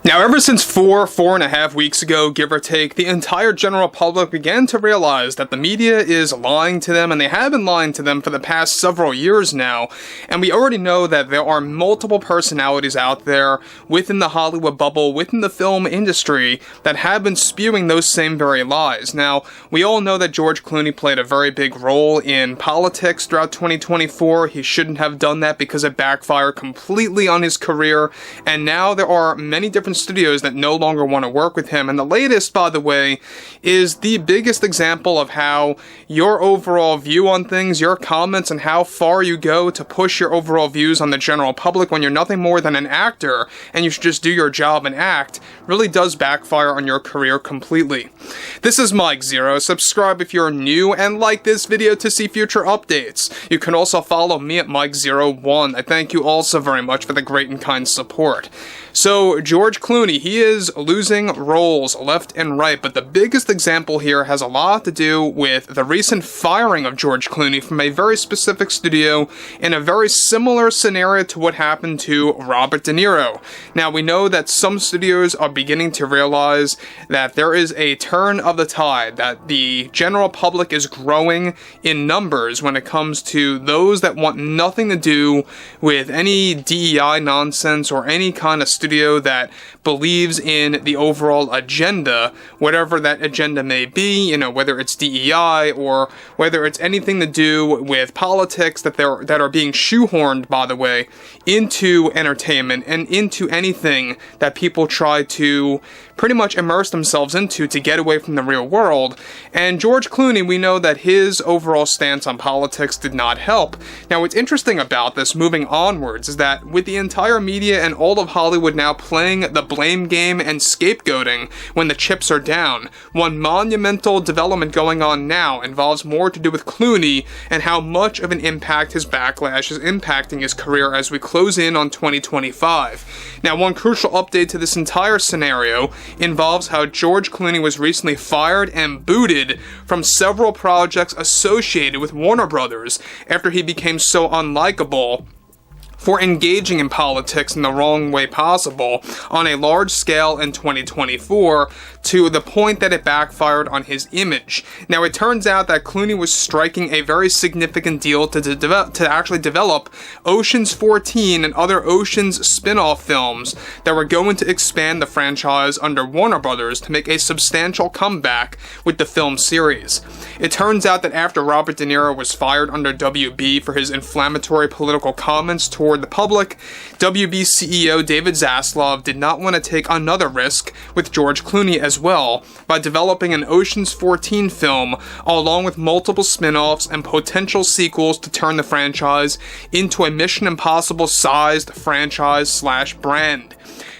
Now, ever since 4.5 weeks ago, give or take, the entire general public began to realize that the media is lying to them, and they have been lying to them for the past several years now. And we already know that there are multiple personalities out there within the Hollywood bubble, within the film industry, that have been spewing those same very lies. Now, we all know that George Clooney played a very big role in politics throughout 2024. He shouldn't have done that because it backfired completely on his career, and now there are many different studios that no longer want to work with him. And the latest, by the way, is the biggest example of how your overall view on things, your comments, and how far you go to push your overall views on the general public when you're nothing more than an actor and you should just do your job and act, really does backfire on your career completely. This is Mike Zero. Subscribe if you're new and like this video to see future updates. You can also follow me at Mike01. I thank you all so very much for the great and kind support. So, George Clooney, he is losing roles left and right, but the biggest example here has a lot to do with the recent firing of George Clooney from a very specific studio in a very similar scenario to what happened to Robert De Niro. Now, we know that some studios are beginning to realize that there is a turn of the tide, that the general public is growing in numbers when it comes to those that want nothing to do with any DEI nonsense or any kind of studio that believes in the overall agenda, whatever that agenda may be, whether it's DEI or whether it's anything to do with politics that are being shoehorned, by the way, into entertainment and into anything that people try to pretty much immerse themselves into to get away from the real world. And George Clooney, we know that his overall stance on politics did not help. Now, what's interesting about this, moving onwards, is that with the entire media and all of Hollywood now playing the blame game and scapegoating when the chips are down, one monumental development going on now involves more to do with Clooney and how much of an impact his backlash is impacting his career as we close in on 2025. Now, one crucial update to this entire scenario involves how George Clooney was recently fired and booted from several projects associated with Warner Brothers after he became so unlikable for engaging in politics in the wrong way possible on a large scale in 2024 to the point that it backfired on his image. Now, it turns out that Clooney was striking a very significant deal to actually develop Ocean's 14 and other Ocean's spin-off films that were going to expand the franchise under Warner Brothers to make a substantial comeback with the film series. It turns out that after Robert De Niro was fired under WB for his inflammatory political comments toward the public, WB CEO David Zaslav did not want to take another risk with George Clooney as well by developing an Ocean's 14 film along with multiple spin-offs and potential sequels to turn the franchise into a Mission Impossible sized franchise/brand.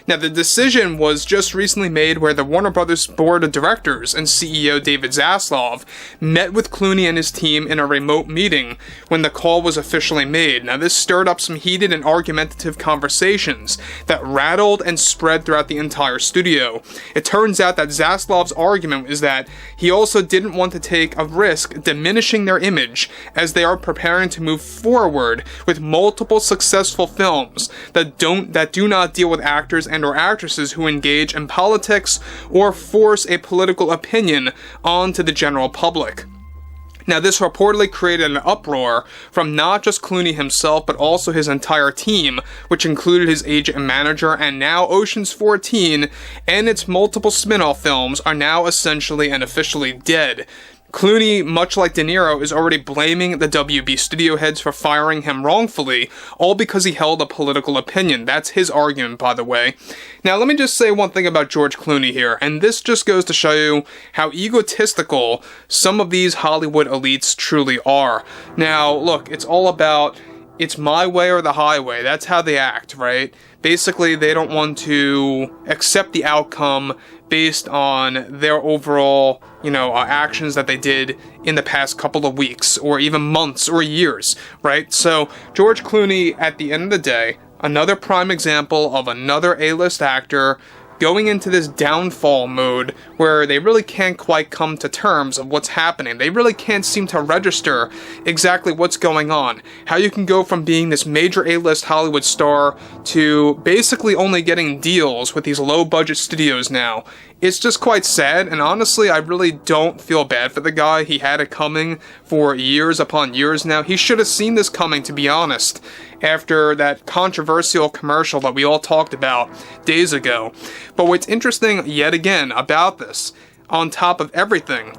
Now, the decision was just recently made where the Warner Brothers Board of Directors and CEO David Zaslav met with Clooney and his team in a remote meeting when the call was officially made. Now, this stirred up some heated and argumentative conversations that rattled and spread throughout the entire studio. It turns out that Zaslav's argument is that he also didn't want to take a risk diminishing their image as they are preparing to move forward with multiple successful films that do not deal with actors and or actresses who engage in politics or force a political opinion onto the general public. Now, this reportedly created an uproar from not just Clooney himself, but also his entire team, which included his agent and manager, and now Ocean's 14 and its multiple spin-off films are now essentially and officially dead. Clooney, much like De Niro, is already blaming the WB studio heads for firing him wrongfully, all because he held a political opinion. That's his argument, by the way. Now, let me just say one thing about George Clooney here, and this just goes to show you how egotistical some of these Hollywood elites truly are. Now, look, it's all about it's my way or the highway. That's how they act, right? Basically, they don't want to accept the outcome based on their overall, actions that they did in the past couple of weeks or even months or years, right? So George Clooney, at the end of the day, another prime example of another A-list actor going into this downfall mode where they really can't quite come to terms of what's happening. They really can't seem to register exactly what's going on. How you can go from being this major A-list Hollywood star to basically only getting deals with these low-budget studios now. It's just quite sad, and honestly, I really don't feel bad for the guy. He had it coming for years upon years now. He should have seen this coming, to be honest, after that controversial commercial that we all talked about days ago. But what's interesting, yet again, about this, on top of everything,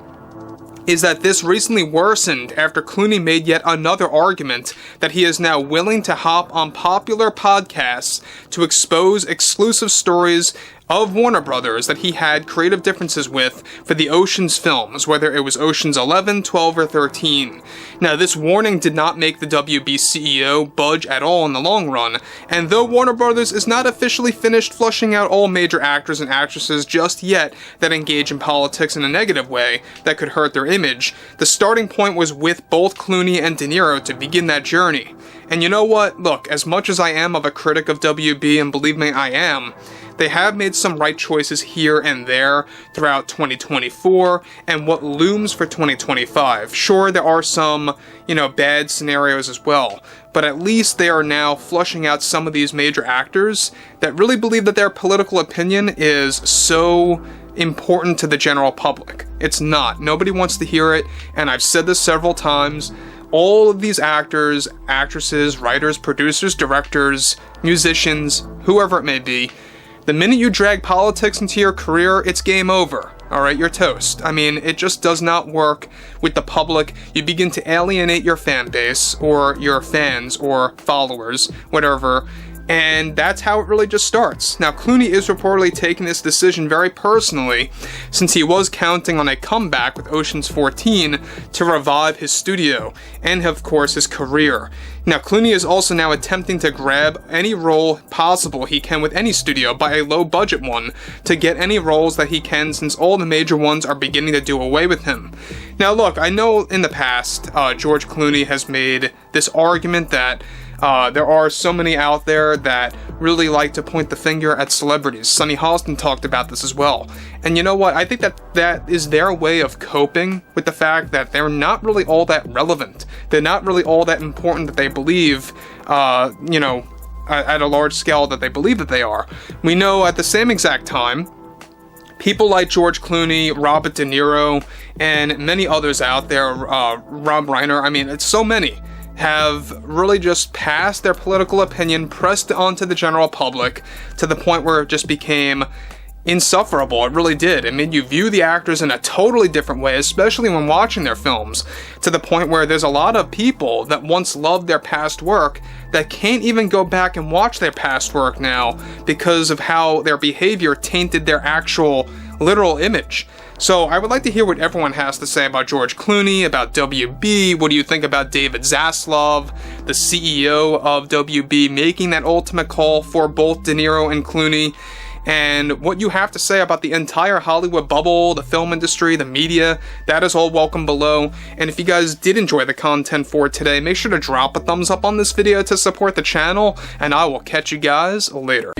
is that this recently worsened after Clooney made yet another argument that he is now willing to hop on popular podcasts to expose exclusive stories of Warner Brothers that he had creative differences with for the Ocean's films, whether it was Ocean's 11, 12, or 13. Now, this warning did not make the WB CEO budge at all in the long run, and though Warner Brothers is not officially finished flushing out all major actors and actresses just yet that engage in politics in a negative way that could hurt their image, the starting point was with both Clooney and De Niro to begin that journey. And you know what? Look, as much as I am of a critic of WB, and believe me, I am, they have made some right choices here and there throughout 2024 and what looms for 2025. Sure, there are some, bad scenarios as well, but at least they are now flushing out some of these major actors that really believe that their political opinion is so important to the general public. It's not. Nobody wants to hear it, and I've said this several times. All of these actors, actresses, writers, producers, directors, musicians, whoever it may be, the minute you drag politics into your career, it's game over. Alright, you're toast. I mean, it just does not work with the public. You begin to alienate your fan base, or your fans, or followers, whatever, and that's how it really just starts. Now, Clooney is reportedly taking this decision very personally, since he was counting on a comeback with Ocean's 14 to revive his studio, and of course his career. Now, Clooney is also now attempting to grab any role possible he can with any studio, by a low-budget one, to get any roles that he can, since all the major ones are beginning to do away with him. Now look, I know in the past, George Clooney has made this argument that there are so many out there that really like to point the finger at celebrities. Sunny Hostin talked about this as well. And you know what? I think that is their way of coping with the fact that they're not really all that relevant. They're not really all that important that they believe, at a large scale that they believe that they are. We know at the same exact time, people like George Clooney, Robert De Niro, and many others out there, Rob Reiner, it's so many, have really just passed their political opinion, pressed onto the general public, to the point where it just became insufferable. It really did. It made you view the actors in a totally different way, especially when watching their films, to the point where there's a lot of people that once loved their past work that can't even go back and watch their past work now because of how their behavior tainted their actual literal image. So I would like to hear what everyone has to say about George Clooney, about WB. What do you think about David Zaslav, the CEO of WB, making that ultimate call for both De Niro and Clooney? And what you have to say about the entire Hollywood bubble, the film industry, the media, that is all welcome below. And if you guys did enjoy the content for today, make sure to drop a thumbs up on this video to support the channel, and I will catch you guys later.